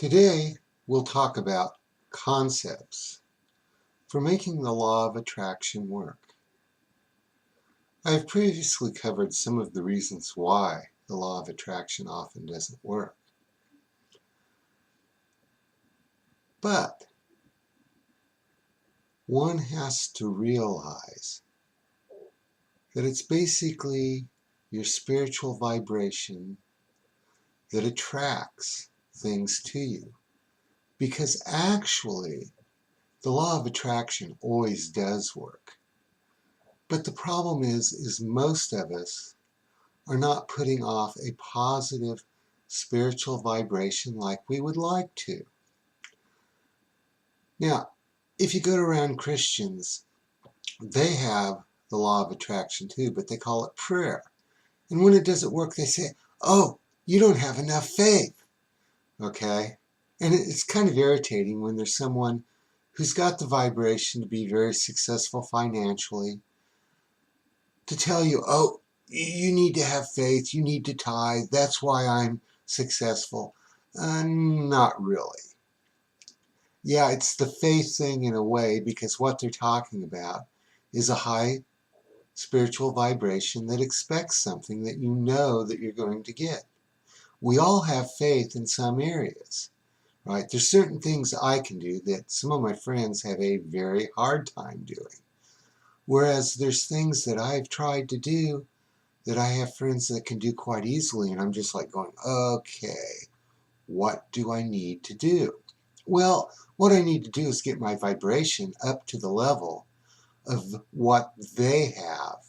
Today, we'll talk about concepts for making the law of attraction work. I have previously covered some of the reasons why the law of attraction often doesn't work. But one has to realize that it's basically your spiritual vibration that attracts things to you. Because actually, the law of attraction always does work. But the problem is most of us are not putting off a positive spiritual vibration like we would like to. Now, if you go around Christians, they have the law of attraction too, but they call it prayer. And when it doesn't work, they say, oh, you don't have enough faith. Okay? And it's kind of irritating when there's someone who's got the vibration to be very successful financially to tell you, oh, you need to have faith, you need to tithe, that's why I'm successful. Not really. Yeah, it's the faith thing in a way, because what they're talking about is a high spiritual vibration that expects something that you know that you're going to get. We all have faith in some areas, right? There's certain things I can do that some of my friends have a very hard time doing. Whereas there's things that I've tried to do that I have friends that can do quite easily, and I'm just like going, okay, what do I need to do? Well, what I need to do is get my vibration up to the level of what they have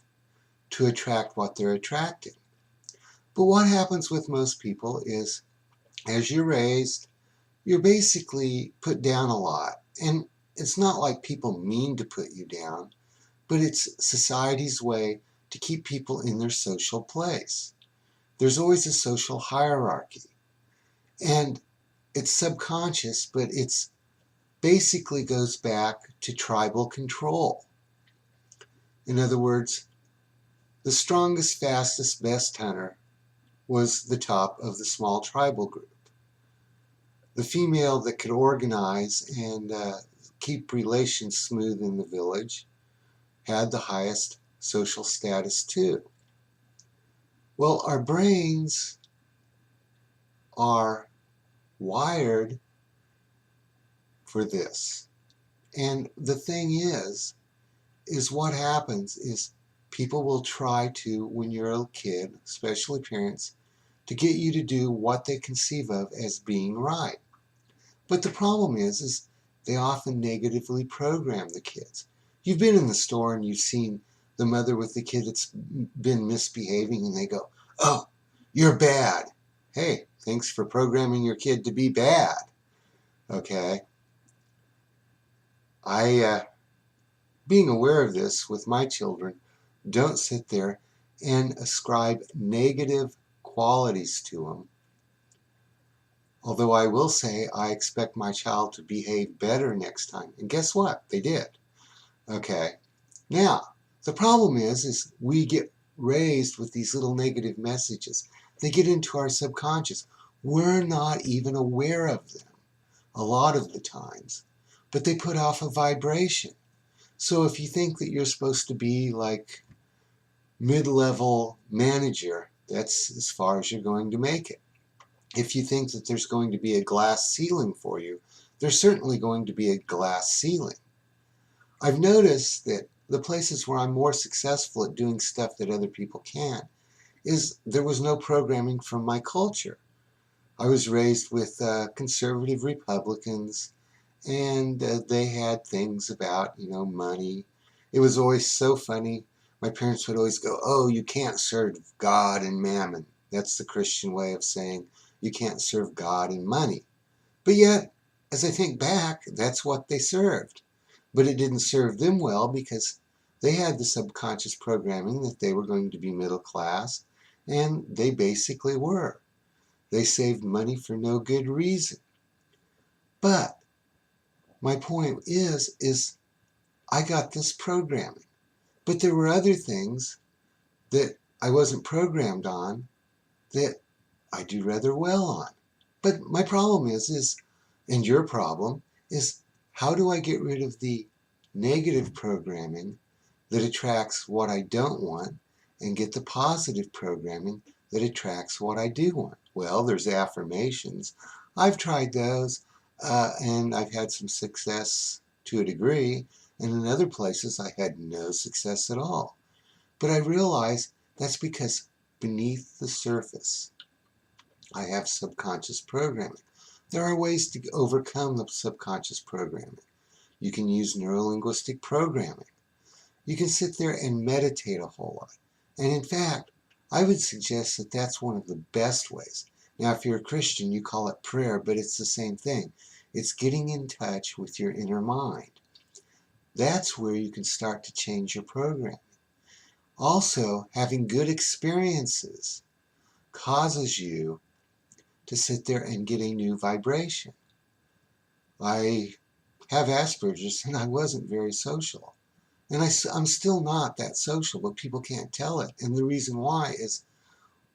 to attract what they're attracting. But what happens with most people is, as you're raised, you're basically put down a lot. And it's not like people mean to put you down, but it's society's way to keep people in their social place. There's always a social hierarchy. And it's subconscious, but it's basically goes back to tribal control. In other words, the strongest, fastest, best hunter was the top of the small tribal group. The female that could organize and keep relations smooth in the village had the highest social status too. Well, our brains are wired for this. And the thing is what happens is people will try to, when you're a kid, especially parents, to get you to do what they conceive of as being right. But the problem is they often negatively program the kids. You've been in the store and you've seen the mother with the kid that's been misbehaving, and they go, oh, you're bad. Hey, thanks for programming your kid to be bad. Okay? Being aware of this with my children, don't sit there and ascribe negative qualities to them. Although I will say I expect my child to behave better next time. And guess what? They did. Okay. Now, the problem is we get raised with these little negative messages. They get into our subconscious. We're not even aware of them a lot of the times, but they put off a vibration. So if you think that you're supposed to be like mid-level manager, that's as far as you're going to make it. If you think that there's going to be a glass ceiling for you, there's certainly going to be a glass ceiling. I've noticed that the places where I'm more successful at doing stuff that other people can't is there was no programming from my culture. I was raised with conservative Republicans, and they had things about, money. It was always so funny. My parents would always go, oh, you can't serve God and mammon. That's the Christian way of saying you can't serve God and money. But yet, as I think back, that's what they served. But it didn't serve them well because they had the subconscious programming that they were going to be middle class, and they basically were. They saved money for no good reason. But my point is I got this programming. But there were other things that I wasn't programmed on that I do rather well on. But my problem is, and your problem is, how do I get rid of the negative programming that attracts what I don't want and get the positive programming that attracts what I do want? Well, there's affirmations. I've tried those, and I've had some success to a degree, and in other places I had no success at all. But I realize that's because beneath the surface, I have subconscious programming. There are ways to overcome the subconscious programming. You can use neurolinguistic programming. You can sit there and meditate a whole lot. And in fact, I would suggest that that's one of the best ways. Now, if you're a Christian, you call it prayer, but it's the same thing. It's getting in touch with your inner mind. That's where you can start to change your programming. Also, having good experiences causes you to sit there and get a new vibration. I have Asperger's and I wasn't very social. And I'm still not that social, but people can't tell it. And the reason why is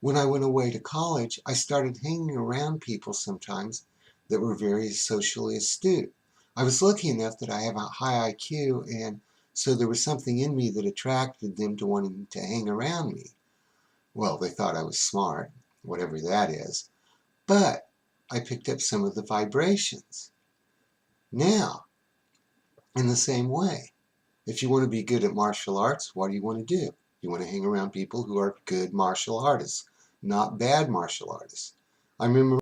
when I went away to college, I started hanging around people sometimes that were very socially astute. I was lucky enough that I have a high IQ, and so there was something in me that attracted them to wanting to hang around me. Well, they thought I was smart, whatever that is. But I picked up some of the vibrations. Now, in the same way, if you want to be good at martial arts, what do you want to do? You want to hang around people who are good martial artists, not bad martial artists. I remember